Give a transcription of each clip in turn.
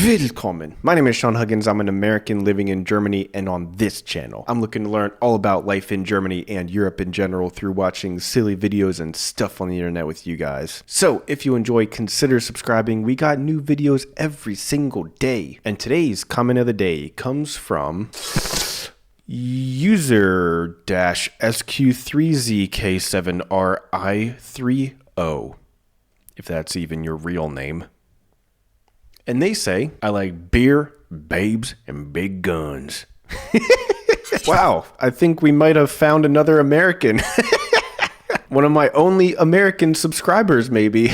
Willkommen. My name is Sean Huggins. I'm an American living in Germany, and on this channel, I'm looking to learn all about life in Germany and Europe in general through watching silly videos and stuff on the internet with you guys. So, if you enjoy, consider subscribing. We got new videos every single day. And today's comment of the day comes from user-SQ3ZK7RI30, if that's even your real name. And they say, I like beer, babes, and big guns. Wow, I think we might have found another American. One of my only American subscribers, maybe.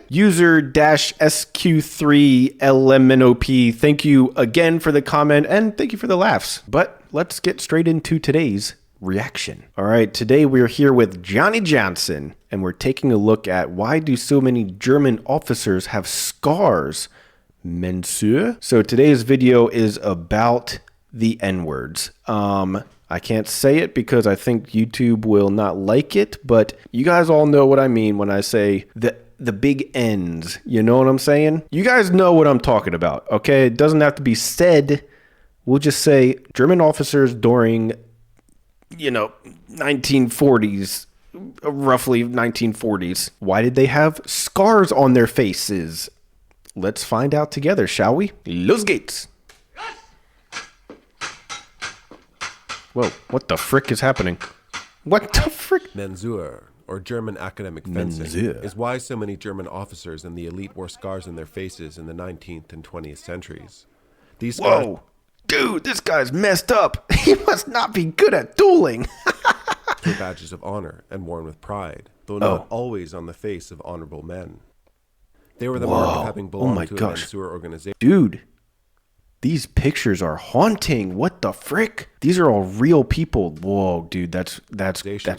User-SQ3LMNOP, thank you again for the comment, and thank you for the laughs. But let's get straight into today's reaction. All right, today we're here with Johnny Johnson, and we're taking a look at why do so many German officers have scars, Mensur? So today's video is about the N-words. I can't say it because I think YouTube will not like it, but you guys all know what I mean when I say the big N's. You know what I'm saying? You guys know what I'm talking about, okay? It doesn't have to be said. We'll just say German officers during 1940s, roughly 1940s. Why did they have scars on their faces? Let's find out together, shall we? Los geht's! Whoa, what the frick is happening? What the frick? Mensur, or German academic fencing, is why so many German officers and the elite wore scars on their faces in the 19th and 20th centuries. These scars... Whoa! Dude, this guy's messed up. He must not be good at dueling. were badges of honor and worn with pride, though not always on the face of honorable men. They were the mark of having belonged to a Mensur organization. Dude, these pictures are haunting. What the frick? These are all real people. Whoa, dude, that's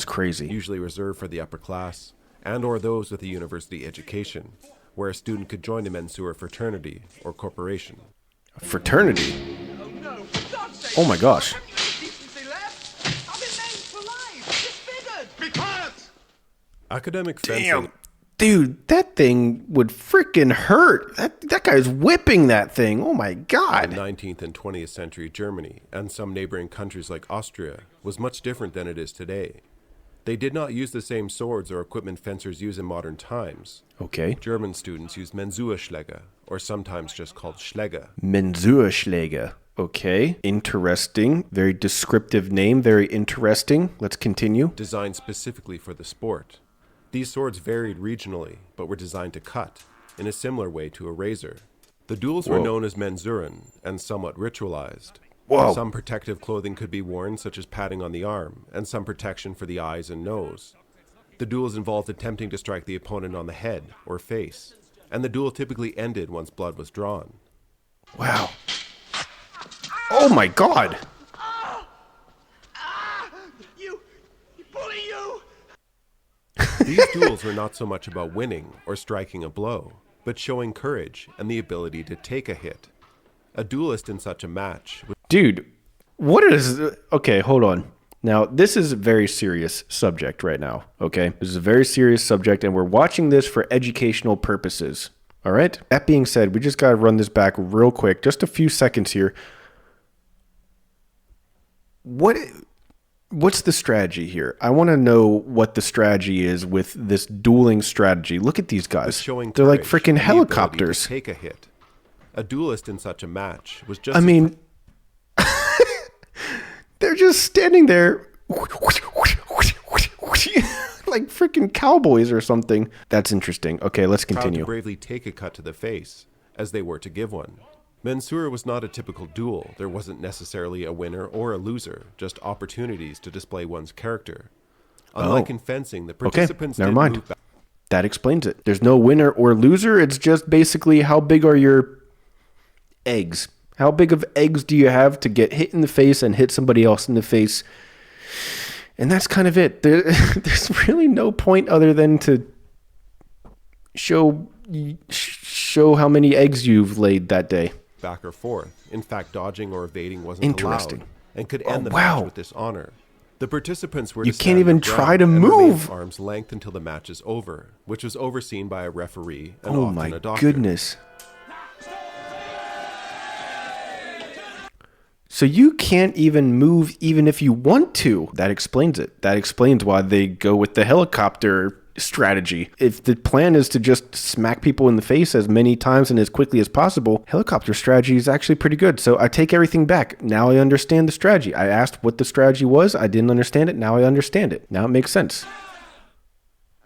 crazy. Usually reserved for the upper class and or those with a university education, where a student could join a Mensur fraternity or corporation. A fraternity? Oh my gosh. Academic fencing. Damn. Dude, that thing would freaking hurt. That guy's whipping that thing. Oh my God. In 19th and 20th century Germany and some neighboring countries like Austria was much different than it is today. They did not use the same swords or equipment fencers use in modern times. Okay. German students used Mensurschläge, or sometimes just called Schläge. Mensurschläge. Okay. Interesting. Very descriptive name. Very interesting. Let's continue. Designed specifically for the sport. These swords varied regionally, but were designed to cut, in a similar way to a razor. The duels were known as Mensuren, and somewhat ritualized. Whoa. Some protective clothing could be worn, such as padding on the arm, and some protection for the eyes and nose. The duels involved attempting to strike the opponent on the head or face, and the duel typically ended once blood was drawn. Wow. Oh my God. These duels were not so much about winning or striking a blow, but showing courage and the ability to take a hit. A duelist in such a match... Dude, what is... Okay, hold on. Now, this is a very serious subject right now, okay? This is a very serious subject, and we're watching this for educational purposes, all right? That being said, we just got to run this back real quick, just a few seconds here. What's the strategy here? I want to know what the strategy is with this dueling strategy. Look at these guys. They're like freaking helicopters. Take a hit. A duelist in such a match was just... I mean, they're just standing there like freaking cowboys or something. That's interesting. Okay, let's continue. Proud to bravely take a cut to the face, as they were to give one. Mensur was not a typical duel. There wasn't necessarily a winner or a loser, just opportunities to display one's character. Unlike in fencing, the participants never mind. That explains it. There's no winner or loser. It's just basically how big are your eggs? How big of eggs do you have to get hit in the face and hit somebody else in the face? And that's kind of it. There's really no point other than to show how many eggs you've laid that day. Back or forth. In fact, dodging or evading wasn't allowed and could end the match with dishonor. The participants were you can't even try to move arm's length until the match is over, which was overseen by a referee and oh often my a doctor. Goodness. So you can't even move even if you want to. That explains it. That explains why they go with the helicopter strategy. If the plan is to just smack people in the face as many times and as quickly as possible, helicopter strategy is actually pretty good. So I take everything back. Now I understand the strategy. I asked what the strategy was. I didn't understand it. Now I understand it. Now it makes sense.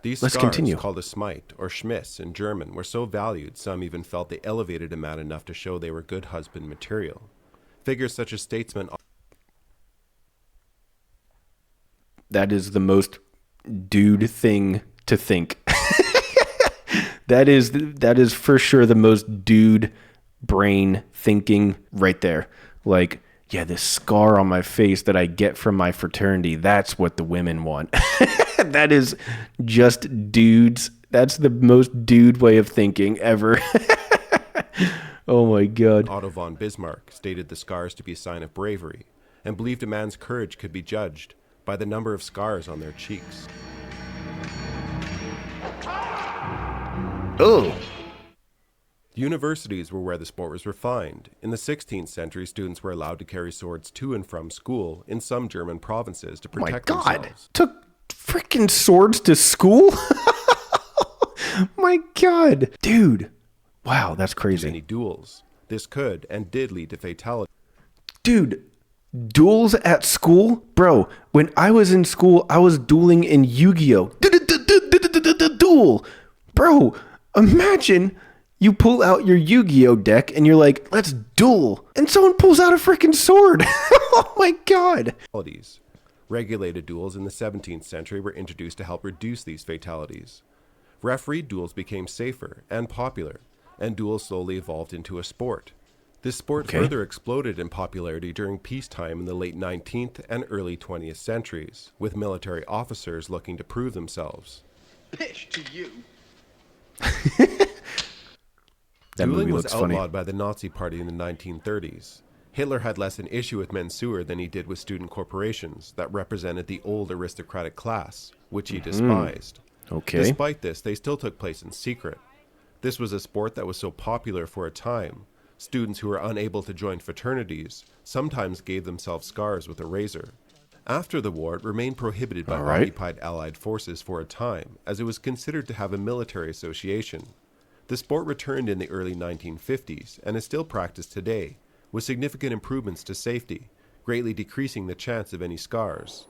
These Let's scars, continue. called a smite or schmiss in German, were so valued some even felt they elevated a man enough to show they were good husband material. Figures such as statesmen... That is the most dude thing to think. That is for sure the most dude brain thinking right there. Like, yeah, this scar on my face that I get from my fraternity, that's what the women want. That is just dudes. That's the most dude way of thinking ever. Oh my God. Otto von Bismarck stated the scars to be a sign of bravery and believed a man's courage could be judged by the number of scars on their cheeks. Oh. Universities were where the sport was refined. In the 16th century, students were allowed to carry swords to and from school in some German provinces to protect themselves. Took freaking swords to school? My God. Dude. Wow, that's crazy. Many duels. This could and did lead to fatality. Dude, duels at school? Bro, when I was in school, I was dueling in Yu-Gi-Oh! Duel. Bro, imagine you pull out your Yu-Gi-Oh! Deck and you're like, let's duel. And someone pulls out a freaking sword. Oh my God. Regulated duels in the 17th century were introduced to help reduce these fatalities. Refereed duels became safer and popular, and duels slowly evolved into a sport. This sport further exploded in popularity during peacetime in the late 19th and early 20th centuries, with military officers looking to prove themselves. Pish to you. Dueling was outlawed by the Nazi Party in the 1930s. Hitler had less an issue with Mensur than he did with student corporations that represented the old aristocratic class, which he despised. Despite this, they still took place in secret. This was a sport that was so popular for a time. Students who were unable to join fraternities sometimes gave themselves scars with a razor. After the war, it remained prohibited by occupied Allied forces for a time, as it was considered to have a military association. The sport returned in the early 1950s and is still practiced today, with significant improvements to safety, greatly decreasing the chance of any scars.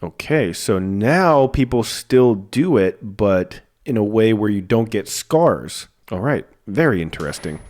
Okay, so now people still do it, but in a way where you don't get scars. All right, very interesting.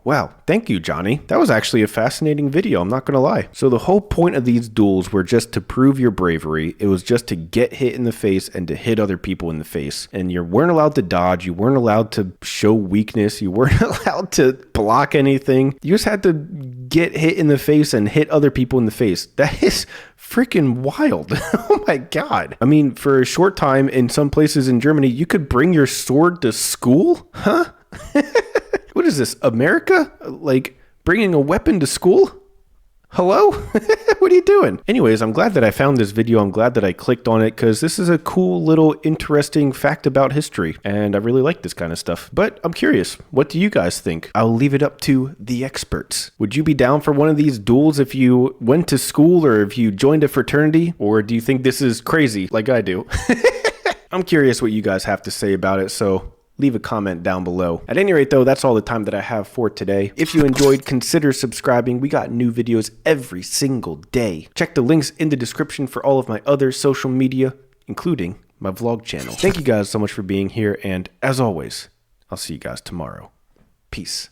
Wow, thank you, Johnny. That was actually a fascinating video, I'm not going to lie. So the whole point of these duels were just to prove your bravery. It was just to get hit in the face and to hit other people in the face. And you weren't allowed to dodge. You weren't allowed to show weakness. You weren't allowed to block anything. You just had to get hit in the face and hit other people in the face. That is freaking wild. Oh my God. I mean, for a short time in some places in Germany, you could bring your sword to school? Huh? What is this, America? Like, bringing a weapon to school? Hello? What are you doing? Anyways, I'm glad that I found this video. I'm glad that I clicked on it because this is a cool little interesting fact about history. And I really like this kind of stuff. But I'm curious, what do you guys think? I'll leave it up to the experts. Would you be down for one of these duels if you went to school or if you joined a fraternity? Or do you think this is crazy like I do? I'm curious what you guys have to say about it, so leave a comment down below. At any rate though, that's all the time that I have for today. If you enjoyed, consider subscribing. We got new videos every single day. Check the links in the description for all of my other social media, including my vlog channel. Thank you guys so much for being here, and as always, I'll see you guys tomorrow. Peace.